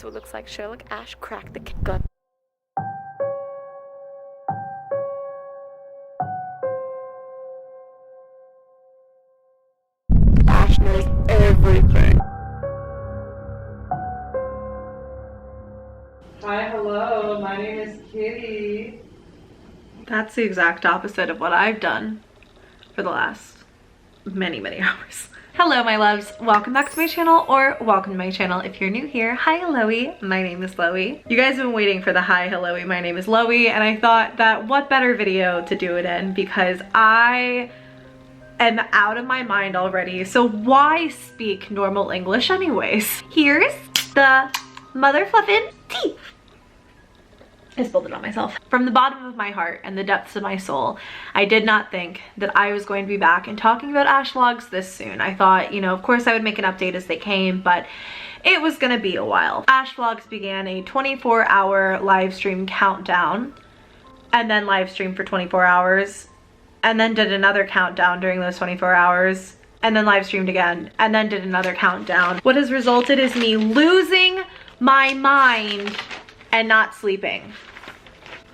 So it looks like Sherlock Ash cracked the gun. Ash knows everything. Hi, hello, my name is Kitty. That's the exact opposite of what I've done for the last many hours. Hello my loves, welcome back to my channel, or welcome to my channel if you're new here. Hi Loey, my name is Loey. You guys have been waiting for the hi hello, my name is Loey, and I thought that what better video to do it in because I am out of my mind already, so why speak normal English anyways? Here's the mother fluffin' tea. I spilled it on myself. From the bottom of my heart and the depths of my soul, I did not think that I was going to be back and talking about AshVlogs this soon. I thought, you know, of course I would make an update as they came, but it was gonna be a while. AshVlogs began a 24-hour live stream countdown and then live streamed for 24 hours and then did another countdown during those 24 hours and then live streamed again and then did another countdown. What has resulted is me losing my mind and not sleeping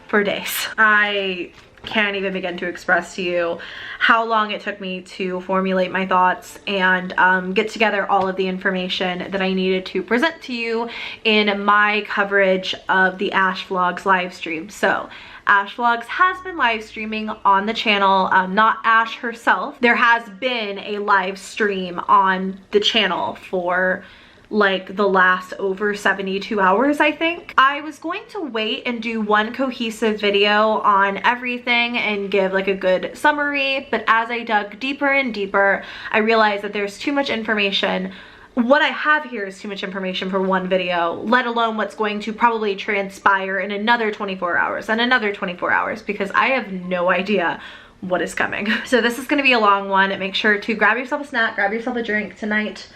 for days. I can't even begin to express to you how long it took me to formulate my thoughts and get together all of the information that I needed to present to you in my coverage of the AshVlogs live stream. So AshVlogs has been live streaming on the channel, not Ash herself. There has been a live stream on the channel for like the last over 72 hours, I think. I was going to wait and do one cohesive video on everything and give like a good summary, but as I dug deeper and deeper, I realized that there's too much information. What I have here is too much information for one video, let alone what's going to probably transpire in another 24 hours and another 24 hours, because I have no idea what is coming. So this is gonna be a long one. Make sure to grab yourself a snack, grab yourself a drink. Tonight,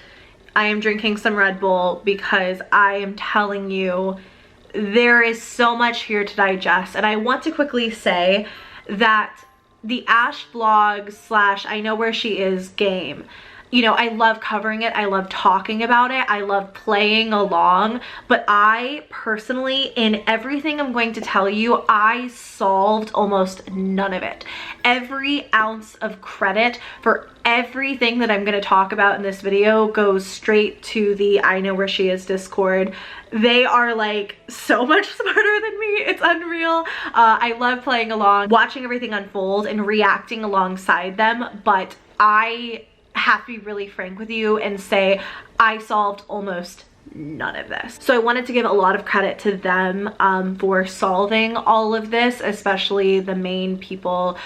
I am drinking some Red Bull because I am telling you there is so much here to digest. And I want to quickly say that the AshVlogs / I Know Where She Is game, you know, I love covering it. I love talking about it. I love playing along. But I personally, in everything I'm going to tell you, I solved almost none of it. Every ounce of credit for everything that I'm going to talk about in this video goes straight to the I Know Where She Is Discord. They are like so much smarter than me. It's unreal. I love playing along, watching everything unfold and reacting alongside them. But I have to be really frank with you and say I solved almost none of this. So I wanted to give a lot of credit to them for solving all of this, especially the main people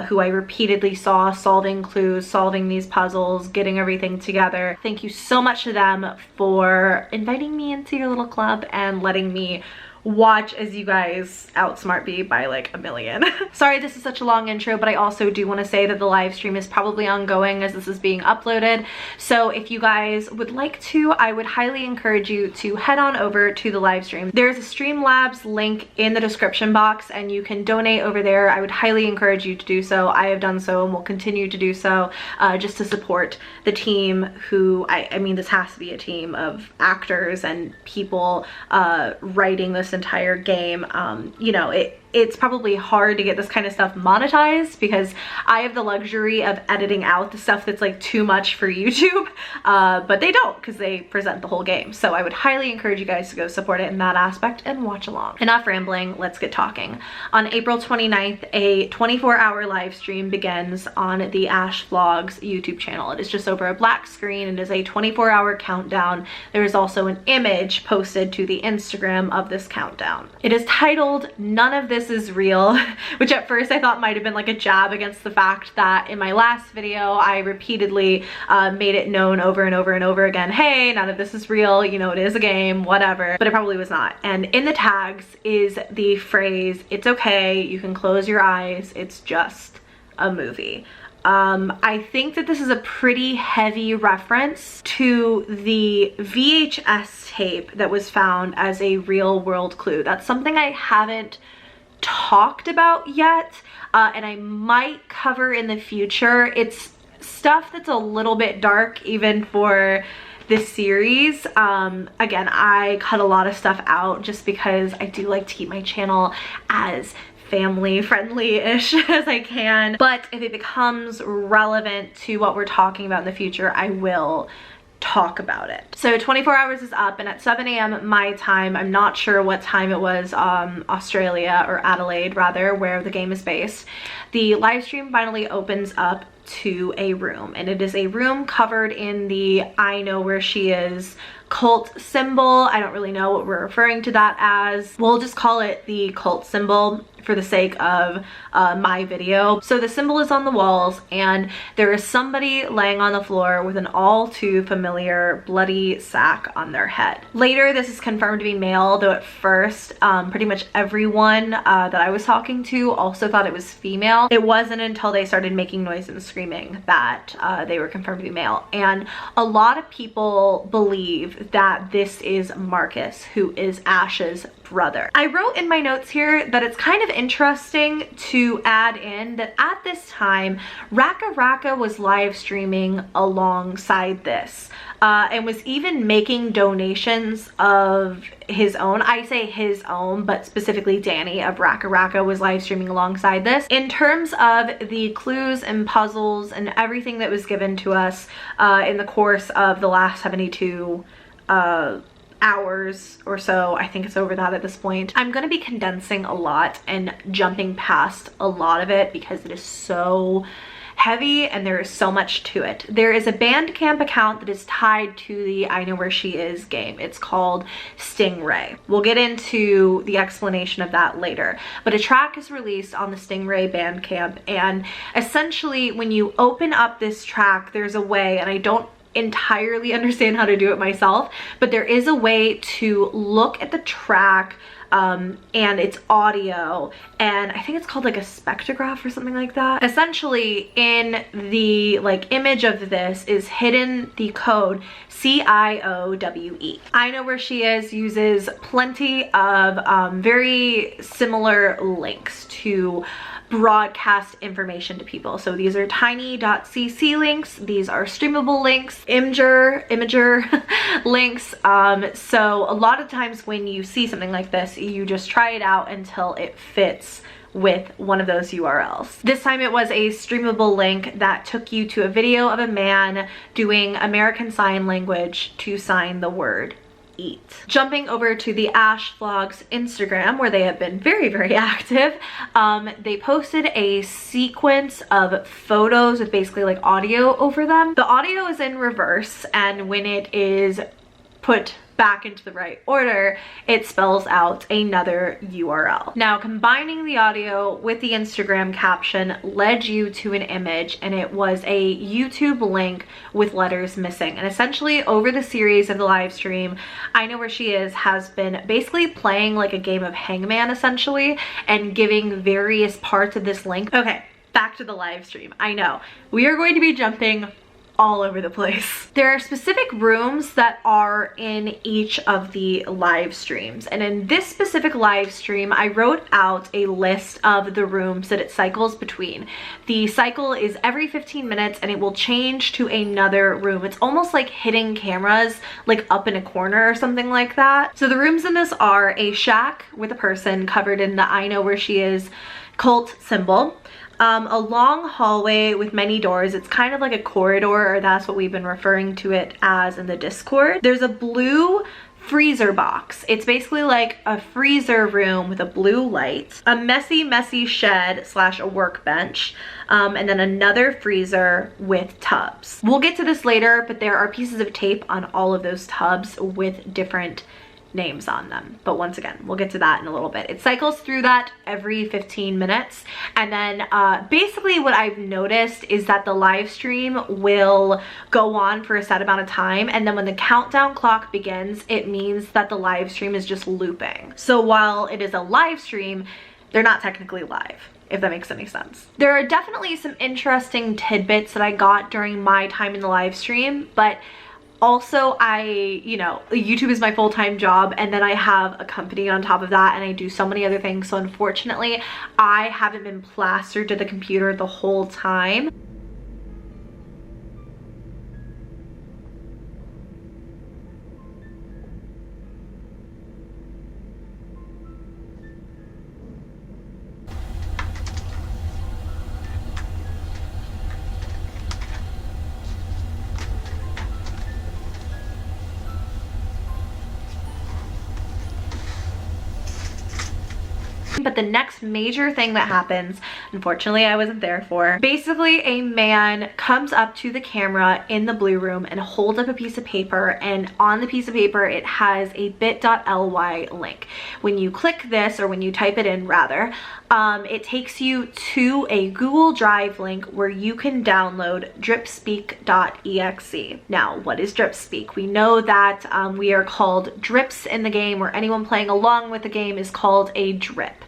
who I repeatedly saw solving clues, solving these puzzles, getting everything together. Thank you so much to them for inviting me into your little club and letting me watch as you guys outsmart me by like a million. Sorry this is such a long intro, but I also do want to say that the live stream is probably ongoing as this is being uploaded. So if you guys would like to, I would highly encourage you to head on over to the live stream. There's a Streamlabs link in the description box and you can donate over there. I would highly encourage you to do so. I have done so and will continue to do so just to support the team who, I mean this has to be a team of actors and people writing this entire game. You know, it's probably hard to get this kind of stuff monetized because I have the luxury of editing out the stuff that's like too much for YouTube, but they don't because they present the whole game. So I would highly encourage you guys to go support it in that aspect and watch along. Enough rambling, let's get talking. On April 29th, a 24-hour live stream begins on the AshVlogs YouTube channel. It is just over a black screen. It is a 24-hour countdown. There is also an image posted to the Instagram of this countdown. It is titled None of This Is Real, which at first I thought might have been like a jab against the fact that in my last video I repeatedly made it known over and over and over again, hey, none of this is real, you know, it is a game, whatever, but it probably was not. And in the tags is the phrase, it's okay, you can close your eyes, it's just a movie. I think that this is a pretty heavy reference to the VHS tape that was found as a real world clue. That's something I haven't talked about yet, and I might cover in the future. It's stuff that's a little bit dark even for this series. Again, I cut a lot of stuff out just because I do like to keep my channel as family friendly-ish as I can, but if it becomes relevant to what we're talking about in the future, I will talk about it. So 24 hours is up, and at 7 a.m. my time, I'm not sure what time it was, Australia, or Adelaide rather, where the game is based, the live stream finally opens up to a room, and it is a room covered in the I know where she is cult symbol. I don't really know what we're referring to that as. We'll just call it the cult symbol for the sake of my video. So the symbol is on the walls, and there is somebody laying on the floor with an all too familiar bloody sack on their head. Later, this is confirmed to be male, though at first pretty much everyone that I was talking to also thought it was female. It wasn't until they started making noise and screaming that they were confirmed to be male. And a lot of people believe that this is Marcus, who is Ash's brother. I wrote in my notes here that it's kind of interesting to add in that at this time, Raka Raka was live streaming alongside this and was even making donations of his own. I say his own, but specifically Danny of Raka Raka was live streaming alongside this. In terms of the clues and puzzles and everything that was given to us in the course of the last 72 hours or so, I think it's over that at this point, I'm going to be condensing a lot and jumping past a lot of it because it is so heavy and there is so much to it. There is a Bandcamp account that is tied to the I Know Where She Is game. It's called Stingray. We'll get into the explanation of that later, but a track is released on the Stingray Bandcamp, and essentially when you open up this track, there's a way, and I don't entirely understand how to do it myself, but there is a way to look at the track and its audio, and I think it's called like a spectrograph or something like that. Essentially, in the like image of this is hidden the code CIOWE. I Know Where She Is uses plenty of very similar links to broadcast information to people. So these are tiny.cc links, these are streamable links, imager links. So a lot of times when you see something like this, you just try it out until it fits with one of those URLs. This time it was a streamable link that took you to a video of a man doing American Sign Language to sign the word eat. Jumping over to the AshVlogs Instagram, where they have been very active, they posted a sequence of photos with basically like audio over them. The audio is in reverse, and when it is put back into the right order, it spells out another URL. Now, combining the audio with the Instagram caption led you to an image, and it was a YouTube link with letters missing. And essentially, over the series of the live stream, I Know Where She Is has been basically playing like a game of hangman, essentially, and giving various parts of this link. Okay, back to the live stream. I know, we are going to be jumping all over the place. There are specific rooms that are in each of the live streams, and in this specific live stream I wrote out a list of the rooms that it cycles between. The cycle is every 15 minutes and it will change to another room. It's almost like hidden cameras like up in a corner or something like that. So the rooms in this are a shack with a person covered in the I Know Where She Is cult symbol, a long hallway with many doors. It's kind of like a corridor, or that's what we've been referring to it as in the Discord. There's a blue freezer box. It's basically like a freezer room with a blue light, a messy shed slash a workbench, and then another freezer with tubs. We'll get to this later, but there are pieces of tape on all of those tubs with different names on them, but once again, we'll get to that in a little bit. It cycles through that every 15 minutes, and then basically what I've noticed is that the live stream will go on for a set amount of time, and then when the countdown clock begins, it means that the live stream is just looping. So while it is a live stream, they're not technically live, if that makes any sense. There are definitely some interesting tidbits that I got during my time in the live stream, but also, you know, YouTube is my full-time job, and then I have a company on top of that, and I do so many other things. So unfortunately, I haven't been plastered to the computer the whole time. But the next major thing that happens, unfortunately I wasn't there for, basically a man comes up to the camera in the blue room and holds up a piece of paper, and on the piece of paper it has a bit.ly link. When you click this, or when you type it in rather, it takes you to a Google Drive link where you can download dripspeak.exe. Now, what is dripspeak? We know that we are called drips in the game, or anyone playing along with the game is called a drip.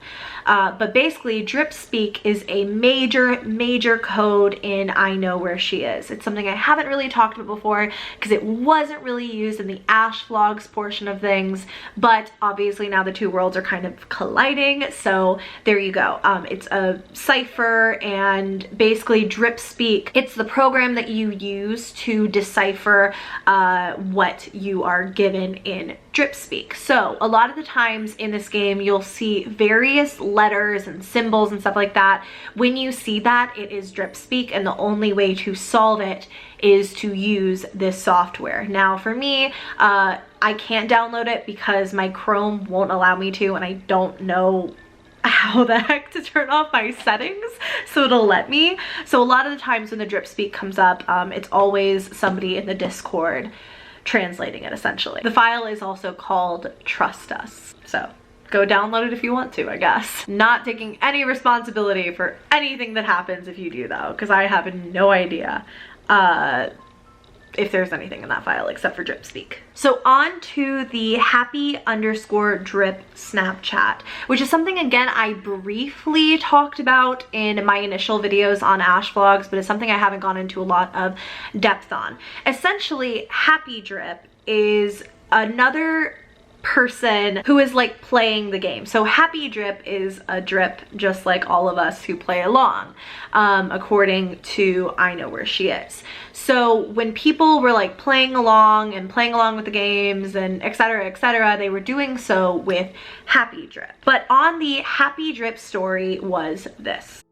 But basically, dripspeak is a major code in I Know Where She Is. It's something I haven't really talked about before because it wasn't really used in the AshVlogs portion of things, but obviously now the two worlds are kind of colliding, so there you go. It's a cipher, and basically dripspeak, it's the program that you use to decipher what you are given in dripspeak. So a lot of the times in this game you'll see various letters and symbols and stuff like that. When you see that, it is dripspeak, and the only way to solve it is to use this software. Now for me, I can't download it because my Chrome won't allow me to, and I don't know how the heck to turn off my settings so it'll let me. So a lot of the times when the dripspeak comes up, it's always somebody in the Discord translating it essentially. The file is also called Trust Us, so go download it if you want to, I guess. Not taking any responsibility for anything that happens if you do though, because I have no idea if there's anything in that file except for dripspeak. So on to the happy_drip Snapchat, which is something again I briefly talked about in my initial videos on AshVlogs, but it's something I haven't gone into a lot of depth on. Essentially, Happy Drip is another person who is like playing the game. So Happy Drip is a drip just like all of us who play along, according to I Know Where She Is. So when people were like playing along with the games and etc, they were doing so with Happy Drip. But on the Happy Drip story was this.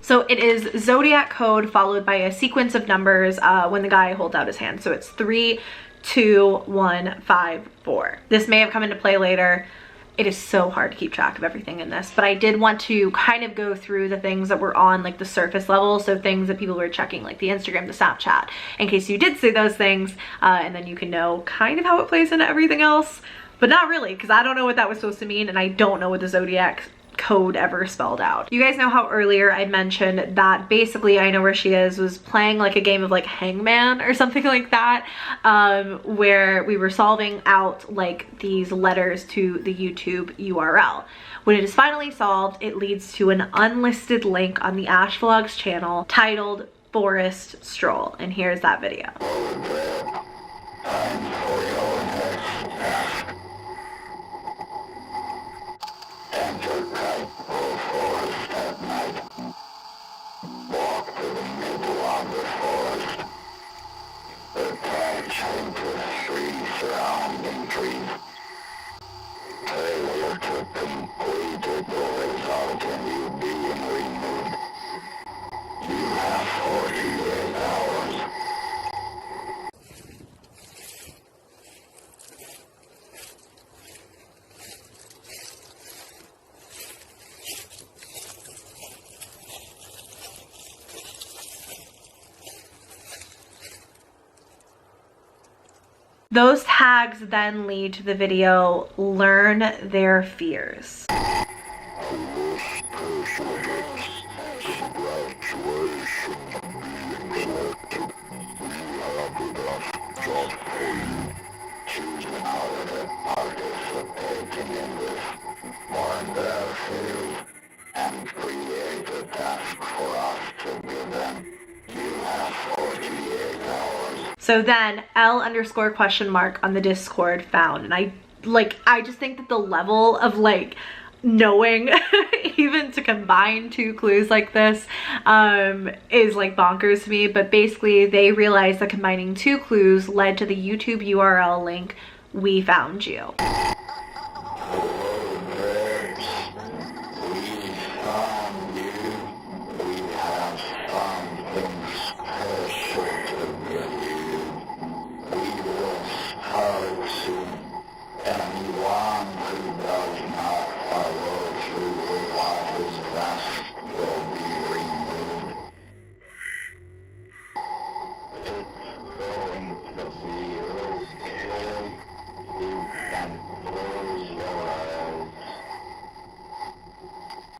So it is zodiac code followed by a sequence of numbers when the guy holds out his hand. So it's 3, 2, 1, 5, 4. This may have come into play later. It is so hard to keep track of everything in this, but I did want to kind of go through the things that were on like the surface level, so things that people were checking, like the Instagram, the Snapchat, in case you did see those things, and then you can know kind of how it plays into everything else, but not really, because I don't know what that was supposed to mean, and I don't know what the zodiac code ever spelled out. You guys know how earlier I mentioned that basically I Know Where She Is was playing like a game of like Hangman or something like that, where we were solving out like these letters to the YouTube URL. When it is finally solved, it leads to an unlisted link on the AshVlogs channel titled Forest Stroll, and here's that video. Those tags then lead to the video Learn Their Fears. So then L_question mark on the Discord found, and I just think that the level of like knowing even to combine two clues like this is like bonkers to me. But basically they realized that combining two clues led to the YouTube URL link "We Found You."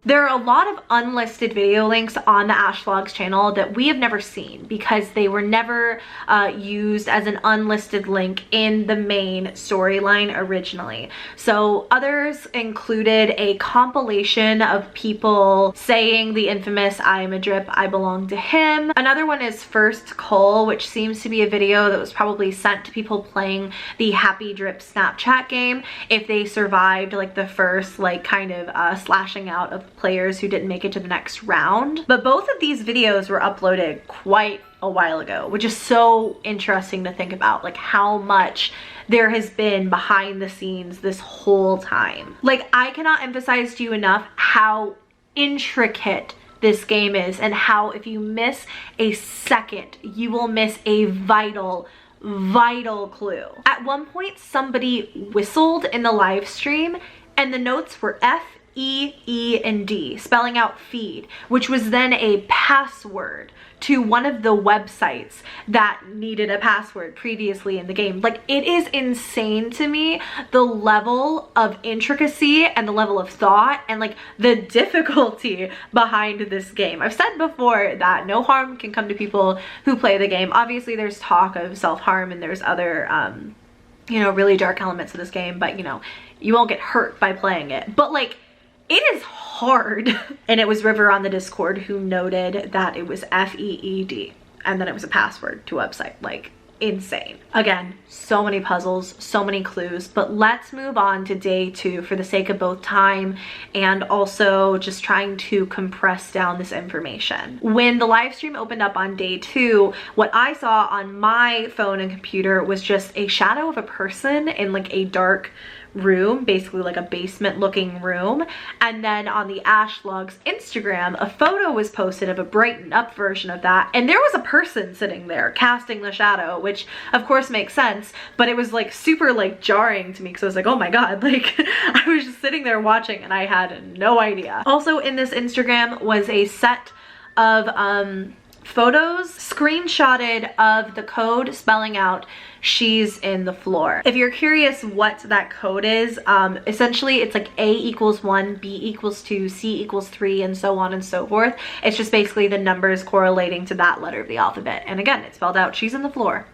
There are a lot of unlisted video links on the AshVlogs channel that we have never seen because they were never used as an unlisted link in the main storyline originally. So others included a compilation of people saying the infamous "I am a drip, I belong to him." Another one is First Call, which seems to be a video that was probably sent to people playing the Happy Drip Snapchat game if they survived like the first like kind of slashing out of players who didn't make it to the next round. But both of these videos were uploaded quite a while ago, which is so interesting to think about, like how much there has been behind the scenes this whole time. Like, I cannot emphasize to you enough how intricate this game is, and how if you miss a second, you will miss a vital clue. At one point, somebody whistled in the live stream and the notes were F-E-E-and-D, spelling out feed, which was then a password to one of the websites that needed a password previously in the game. Like, it is insane to me, the level of intricacy and the level of thought and like the difficulty behind this game. I've said before that no harm can come to people who play the game. Obviously there's talk of self-harm and there's other you know, really dark elements of this game, but you know, you won't get hurt by playing it. But like, it is hard. And it was River on the Discord who noted that it was F-E-E-D and then it was a password to a website. Like, insane. Again, so many puzzles, so many clues, but let's move on to day 2 for the sake of both time and also just trying to compress down this information. When the live stream opened up on day 2, what I saw on my phone and computer was just a shadow of a person in like a dark room, basically like a basement looking room. And then on the AshVlogs Instagram, a photo was posted of a brightened up version of that, and there was a person sitting there casting the shadow, which of course makes sense, but it was like super like jarring to me because I was like, oh my god, like I was just sitting there watching and I had no idea. Also in this Instagram was a set of photos screenshotted of the code spelling out "she's in the floor." If you're curious what that code is, essentially it's like A equals 1, B equals 2, C equals 3, and so on and so forth. It's just basically the numbers correlating to that letter of the alphabet. And again, it spelled out "she's in the floor"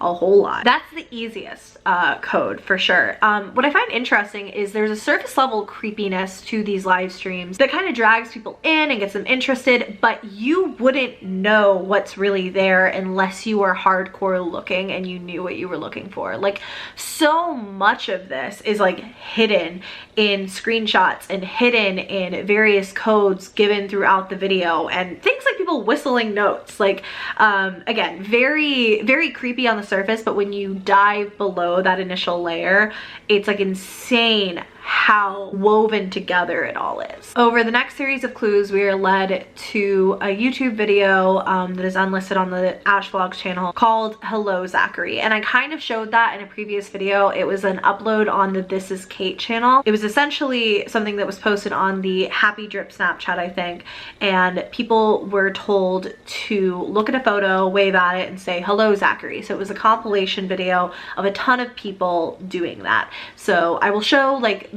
a whole lot. That's the easiest code for sure. What I find interesting is there's a surface level creepiness to these live streams that kind of drags people in and gets them interested, but you wouldn't know what's really there unless you were hardcore looking and you knew what you were looking for. Like, so much of this is like hidden in screenshots and hidden in various codes given throughout the video, and things like people whistling notes. Like, again, very creepy on the surface, but when you dive below that initial layer, it's like insane how woven together it all is. Over the next series of clues, we are led to a YouTube video that is unlisted on the AshVlogs channel called "Hello Zachary," and I kind of showed that in a previous video. It was an upload on the This Is Kate channel. It was essentially something that was posted on the Happy Drip Snapchat, I think, and people were told to look at a photo, wave at it, and say "Hello Zachary." So it was a compilation video of a ton of people doing that. So I will show like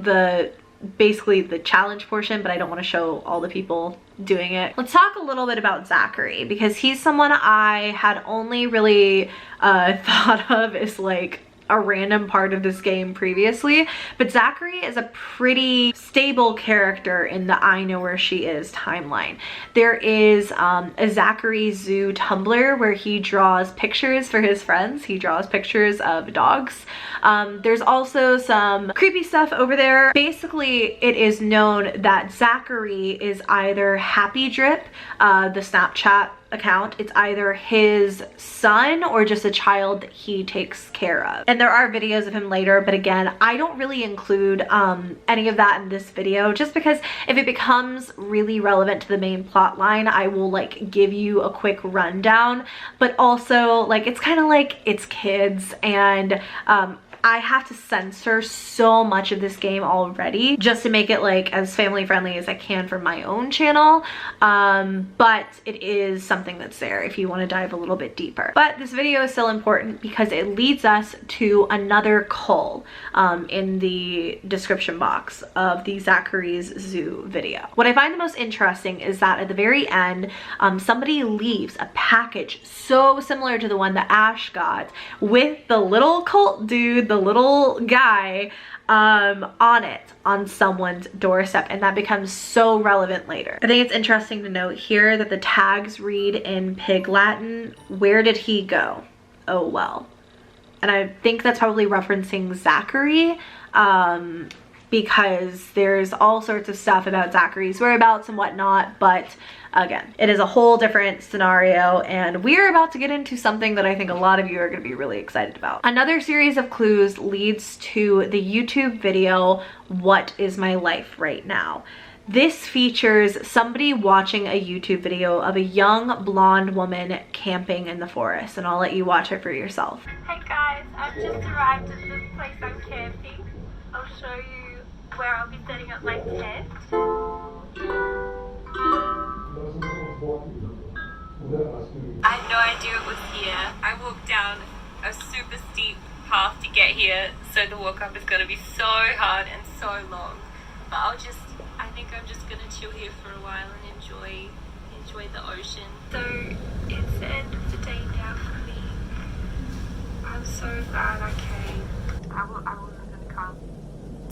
basically the challenge portion, but I don't want to show all the people doing it. Let's talk a little bit about Zachary, because he's someone I had only really thought of as like a random part of this game previously, but Zachary is a pretty stable character in the I Know Where She Is timeline. There is a Zachary Zoo Tumblr where he draws pictures for his friends. He draws pictures of dogs. There's also some creepy stuff over there. Basically, it is known that Zachary is either Happy Drip, the Snapchat account. It's either his son or just a child that he takes care of. And there are videos of him later, but again, I don't really include any of that in this video just because if it becomes really relevant to the main plot line, I will like give you a quick rundown, but also like it's kind of like it's kids, and I have to censor so much of this game already just to make it like as family friendly as I can for my own channel, but it is something that's there if you want to dive a little bit deeper. But this video is still important because it leads us to another cull in the description box of the Zachary's Zoo video. What I find the most interesting is that at the very end, somebody leaves a package so similar to the one that Ash got with the little cult dude, the little guy on it on someone's doorstep, and that becomes so relevant later. I think it's interesting to note here that the tags read in Pig Latin, "Where did he go? Oh well." And I think that's probably referencing Zachary, because there's all sorts of stuff about Zachary's whereabouts and whatnot, but again, it is a whole different scenario, and we're about to get into something that I think a lot of you are going to be really excited about. Another series of clues leads to the YouTube video, What Is My Life Right Now? This features somebody watching a YouTube video of a young blonde woman camping in the forest, and I'll let you watch it for yourself. Hey guys, I've just arrived at the place I'm camping. I'll show you where I'll be setting up my tent. I had no idea it was here. I walked down a super steep path to get here, so the walk up is going to be so hard and so long. But I think I'm just going to chill here for a while and enjoy the ocean. So it's the end of the day now for me. I'm so glad I came. I wasn't going to come,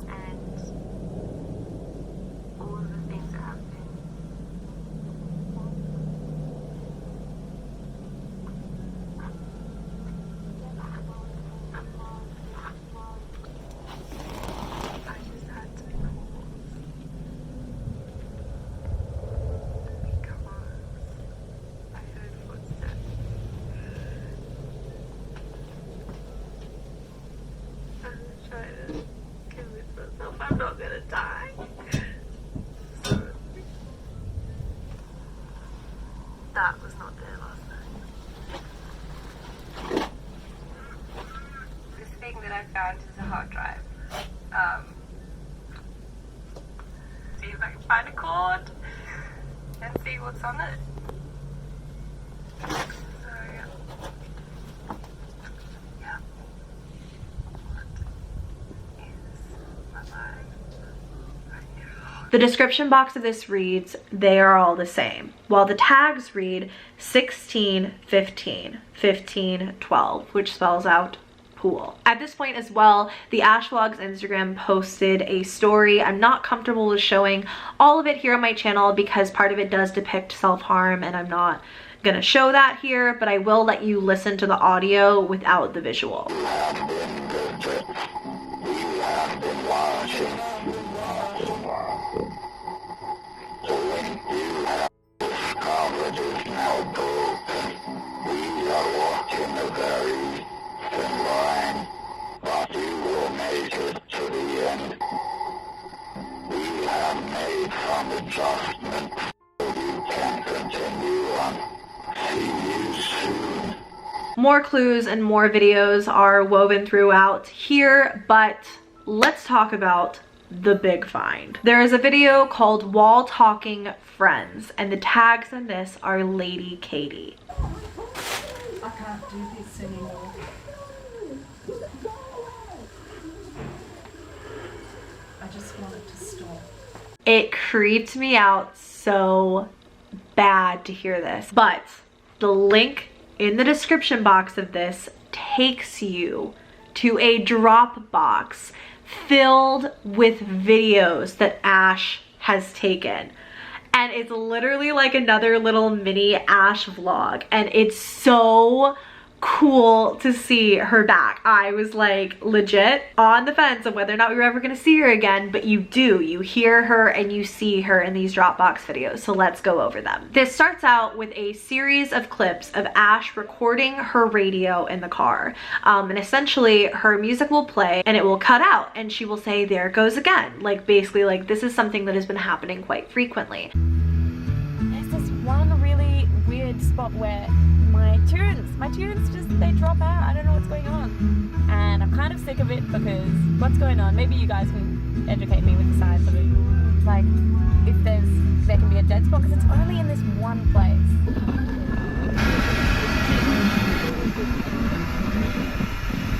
and all of the things that happened. I'm not gonna die. So, that was not there last night. This thing that I found is a hard drive. See if I can find a cord and see what's on it. So, yeah. The description box of this reads, they are all the same, while the tags read 16, 15, 15, 12, which spells out pool. At this point as well, the AshVlogs Instagram posted a story. I'm not comfortable with showing all of it here on my channel because part of it does depict self-harm, and I'm not gonna show that here, but I will let you listen to the audio without the visual. We have been watching. So when you have discovered is now broken, we are walking a very thin line, but you will make it to the end. We have made some adjustments so you can continue on. See you soon. More clues and more videos are woven throughout here, but let's talk about the big find. There is a video called Wall Talking Friends, and the tags in this are Lady Katie. I can't do this anymore. I just want it to stop. It creeped me out so bad to hear this, but the link in the description box of this takes you to a Dropbox filled with videos that Ash has taken. And it's literally like another little mini Ash vlog, and it's so cool to see her back. I was like legit on the fence of whether or not we were ever going to see her again, but you do. You hear her and you see her in these Dropbox videos, so let's go over them. This starts out with a series of clips of Ash recording her radio in the car, and essentially her music will play and it will cut out and she will say, "There it goes again," like basically like this is something that has been happening quite frequently. There's this one really weird spot where my tunes just, they drop out. I don't know what's going on. And I'm kind of sick of it because what's going on? Maybe you guys can educate me with the science of it. Like, if there can be a dead spot, because it's only in this one place.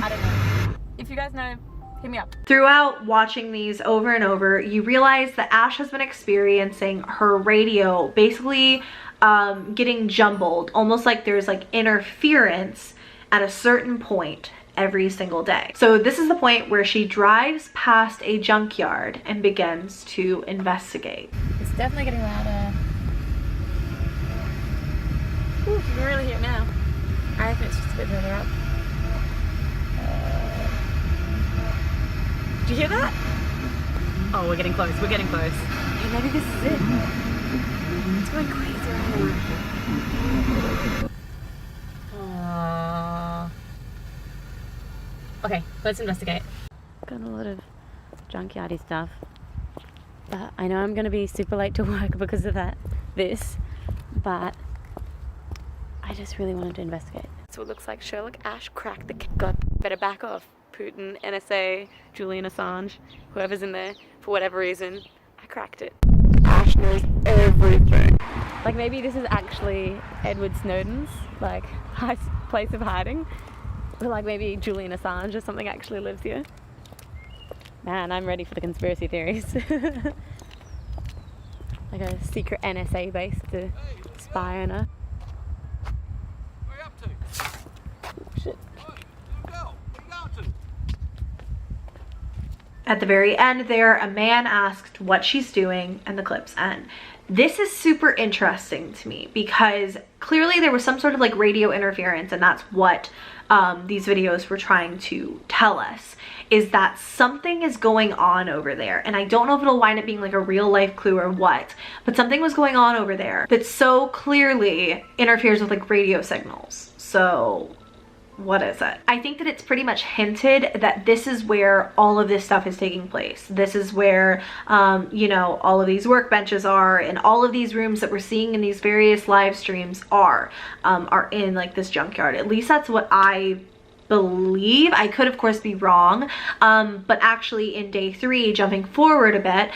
I don't know. If you guys know, hit me up. Throughout watching these over and over, you realize that Ash has been experiencing her radio basically getting jumbled, almost like there's like interference at a certain point every single day. So this is the point where she drives past a junkyard and begins to investigate. It's definitely getting louder. Ooh, you can really hear it now. I think it's just a bit further up. Did you hear that? Oh, we're getting close. We're getting close. Okay, maybe this is it. It's going crazy right now. Okay, let's investigate. Got a lot of junkyardy stuff, but I know I'm going to be super late to work because of this, but I just really wanted to investigate. So it looks like Sherlock Ash cracked the case. God, better back off. Putin, NSA, Julian Assange, whoever's in there, for whatever reason, I cracked it. Ash knows everything. Like maybe this is actually Edward Snowden's like place of hiding, or like maybe Julian Assange or something actually lives here. Man, I'm ready for the conspiracy theories. Like a secret NSA base to spy on her. Where are you up to? Shit. Hey, little girl, where you going to? At the very end there, a man asked what she's doing, and the clips end. This is super interesting to me because clearly there was some sort of like radio interference, and that's what these videos were trying to tell us, is that something is going on over there. And I don't know if it'll wind up being like a real life clue or what, but something was going on over there that so clearly interferes with like radio signals. So what is it? I think that it's pretty much hinted that this is where all of this stuff is taking place. This is where, you know, all of these workbenches are, and all of these rooms that we're seeing in these various live streams are in like this junkyard. At least that's what I believe. I could of course be wrong, but actually in day 3, jumping forward a bit,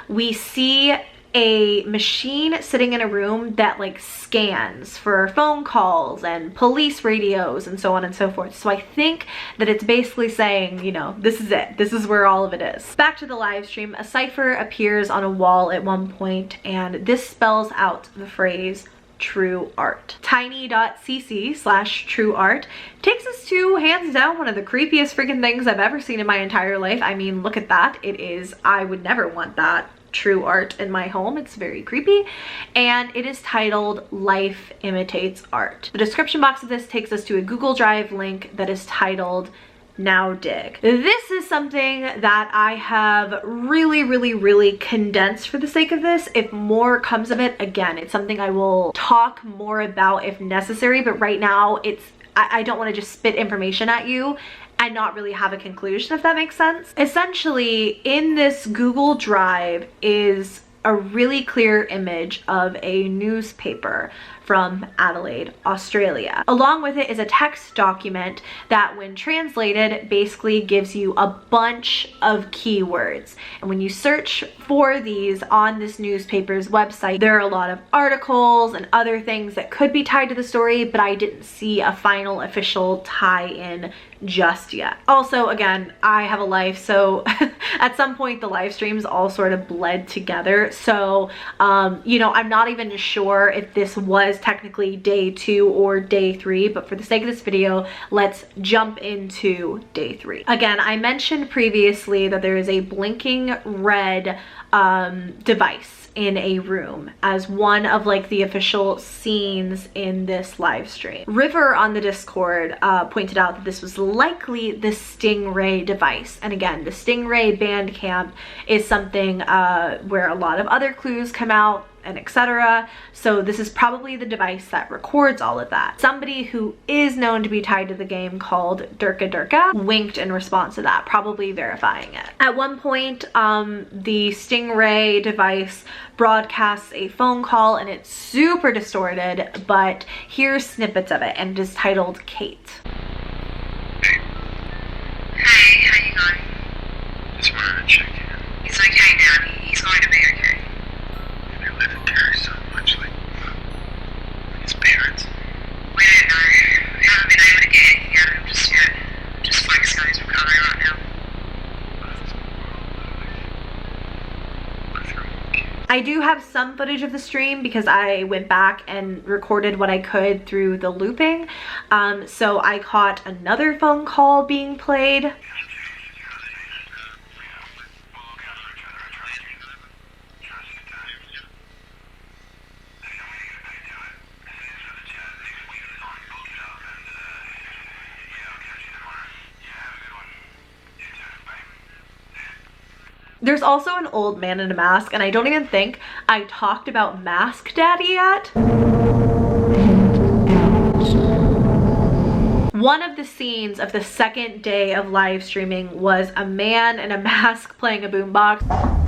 we see a machine sitting in a room that like scans for phone calls and police radios and so on and so forth. So I think that it's basically saying, you know, this is it. This is where all of it is. Back to the live stream, a cipher appears on a wall at one point, and this spells out the phrase true art. tiny.cc/true art takes us to, hands down, one of the creepiest freaking things I've ever seen in my entire life. I mean, look at that. It is, I would never want that true art in my home. It's very creepy, and it is titled Life Imitates Art. The description box of this takes us to a Google Drive link that is titled Now Dig. This is something that I have really condensed for the sake of this. If more comes of it, again, it's something I will talk more about if necessary, but right now I don't want to just spit information at you and not really have a conclusion, if that makes sense. Essentially, in this Google Drive is a really clear image of a newspaper from Adelaide, Australia. Along with it is a text document that, when translated, basically gives you a bunch of keywords. And when you search for these on this newspaper's website, there are a lot of articles and other things that could be tied to the story, but I didn't see a final official tie-in just yet. Also, again, I have a life, so at some point the live streams all sort of bled together. So, you know, I'm not even sure if this was technically day 2 or day 3, but for the sake of this video, let's jump into day 3. Again, I mentioned previously that there is a blinking red device in a room as one of like the official scenes in this live stream. River on the Discord pointed out that this was likely the Stingray device. And again, the Stingray Bandcamp is something where a lot of other clues come out and etc. So this is probably the device that records all of that. Somebody who is known to be tied to the game called Durka Durka winked in response to that, probably verifying it. At one point, the Stingray device broadcasts a phone call and it's super distorted, but here's snippets of it and it is titled Kate. Hey, how you going? Just wanted to check in. He's okay now. He's going to be okay. They live and care so much, like his parents. We don't know. We haven't been able to get anything out of him just yet. Just focusing on his recovery right now. I do have some footage of the stream because I went back and recorded what I could through the looping. So I caught another phone call being played. There's also an old man in a mask, and I don't even think I talked about Mask Daddy yet. One of the scenes of the second day of live streaming was a man in a mask playing a boombox.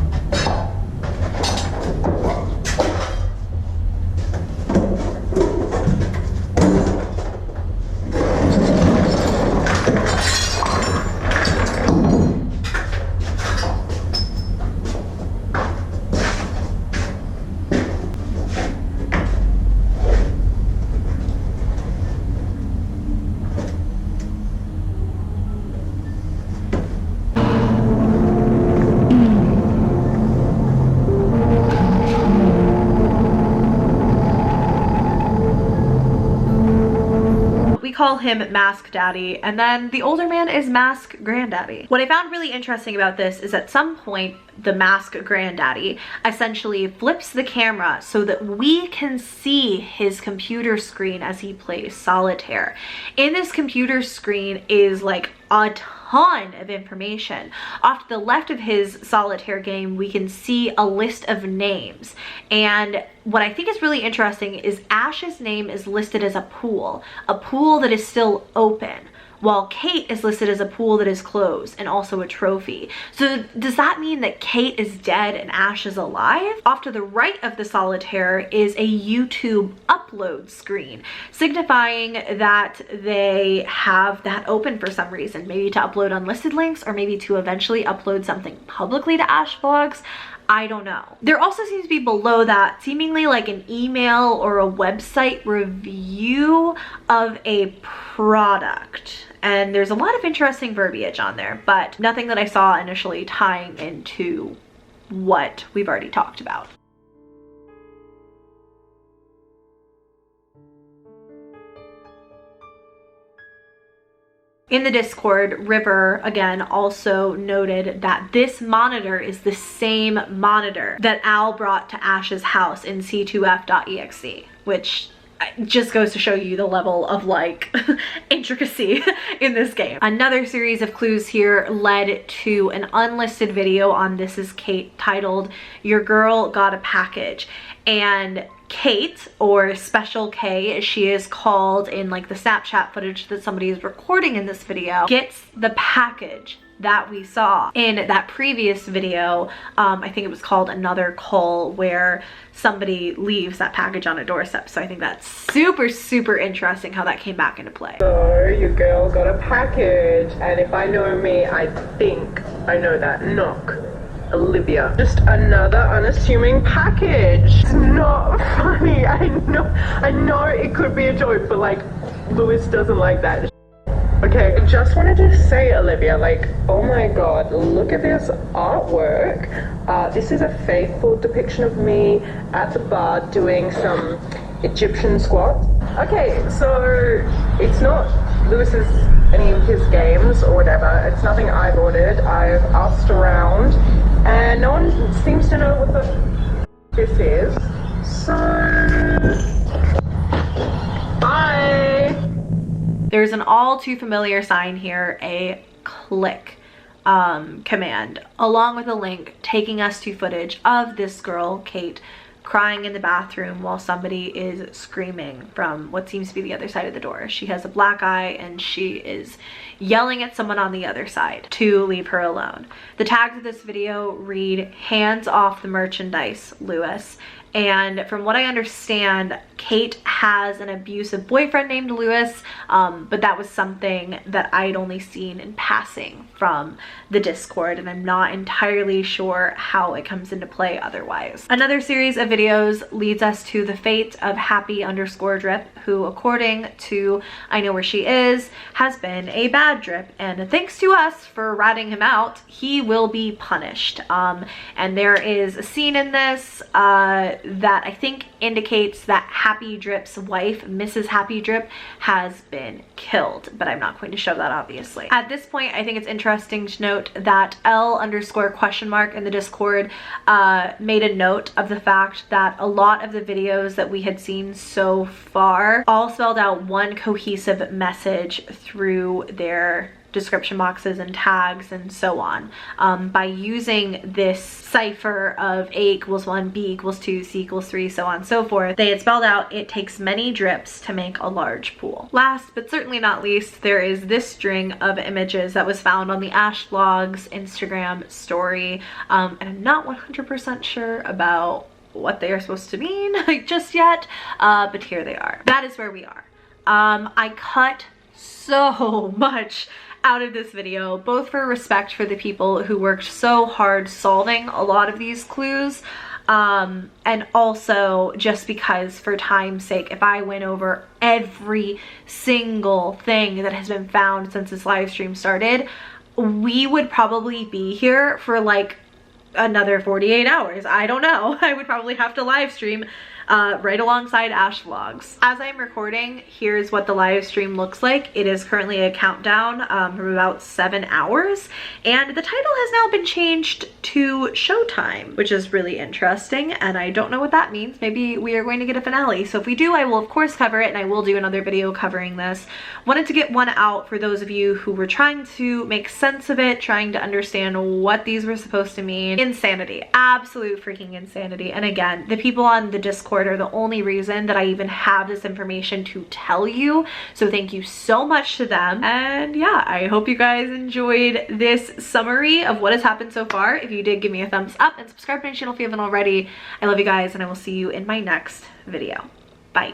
Call him Mask Daddy, and then the older man is Mask Granddaddy. What I found really interesting about this is at some point the Mask Granddaddy essentially flips the camera so that we can see his computer screen as he plays solitaire. In this computer screen is like a ton of information. Off to the left of his solitaire game, we can see a list of names. And what I think is really interesting is Ash's name is listed as a pool that is still open, while Kate is listed as a pool that is closed and also a trophy. So does that mean that Kate is dead and Ash is alive? Off to the right of the solitaire is a YouTube upload screen, signifying that they have that open for some reason, maybe to upload unlisted links or maybe to eventually upload something publicly to AshVlogs. I don't know. There also seems to be below that seemingly like an email or a website review of a product. And there's a lot of interesting verbiage on there, but nothing that I saw initially tying into what we've already talked about. In the Discord, River, again, also noted that this monitor is the same monitor that Al brought to Ash's house in c2f.exe, which just goes to show you the level of like intricacy in this game. Another series of clues here led to an unlisted video on This Is Kate titled "Your Girl Got a Package," and Kate, or Special K as she is called in like the Snapchat footage that somebody is recording in this video, gets the package that we saw in that previous video. I think it was called Another Call, where somebody leaves that package on a doorstep. So I think that's super, super interesting how that came back into play. So your girl got a package, and if I know me, I think I know that knock. Olivia. Just another unassuming package. It's not funny. I know it could be a joke, but like Lewis doesn't like that. Okay, I just wanted to say, Olivia, like, oh my god, look at this artwork. This is a faithful depiction of me at the bar doing some Egyptian squats. Okay, so it's not Lewis's, any of his games or whatever. It's nothing I've ordered. I've asked around and no one seems to know what the this is. So, bye. There's an all too familiar sign here, a click command, along with a link taking us to footage of this girl, Kate, crying in the bathroom while somebody is screaming from what seems to be the other side of the door. She has a black eye and she is yelling at someone on the other side to leave her alone. The tags of this video read, "Hands off the merchandise, Lewis." And from what I understand, Kate has an abusive boyfriend named Lewis, but that was something that I'd only seen in passing from the Discord, and I'm not entirely sure how it comes into play otherwise. Another series of videos leads us to the fate of Happy_Drip, who, according to I Know Where She Is, has been a bad drip, and thanks to us for ratting him out, he will be punished. And there is a scene in this that I think indicates that Happy Drip's wife, Mrs. Happy Drip, has been killed, but I'm not going to show that obviously. At this point, I think it's interesting to note that L_? in the Discord made a note of the fact that a lot of the videos that we had seen so far all spelled out one cohesive message through their description boxes and tags and so on. By using this cipher of A=1, B=2, C=3, so on and so forth, they had spelled out it takes many drips to make a large pool. Last but certainly not least, there is this string of images that was found on the AshVlogs Instagram story, and I'm not 100% sure about what they are supposed to mean just yet, but here they are. That is where we are. I cut so much out of this video, both for respect for the people who worked so hard solving a lot of these clues, and also just because for time's sake, if I went over every single thing that has been found since this live stream started, we would probably be here for like another 48 hours. I don't know. I would probably have to live stream right alongside AshVlogs. As I'm recording, here's what the live stream looks like. It is currently a countdown from about 7 hours, and the title has now been changed to Showtime, which is really interesting, and I don't know what that means. Maybe we are going to get a finale. So if we do, I will of course cover it, and I will do another video covering this. Wanted to get one out for those of you who were trying to make sense of it, trying to understand what these were supposed to mean. Insanity, absolute freaking insanity. And again, the people on the Discord are the only reason that I even have this information to tell you, so thank you so much to them. And yeah, I hope you guys enjoyed this summary of what has happened so far. If you did, give me a thumbs up and subscribe to my channel if you haven't already. I love you guys, and I will see you in my next video. Bye.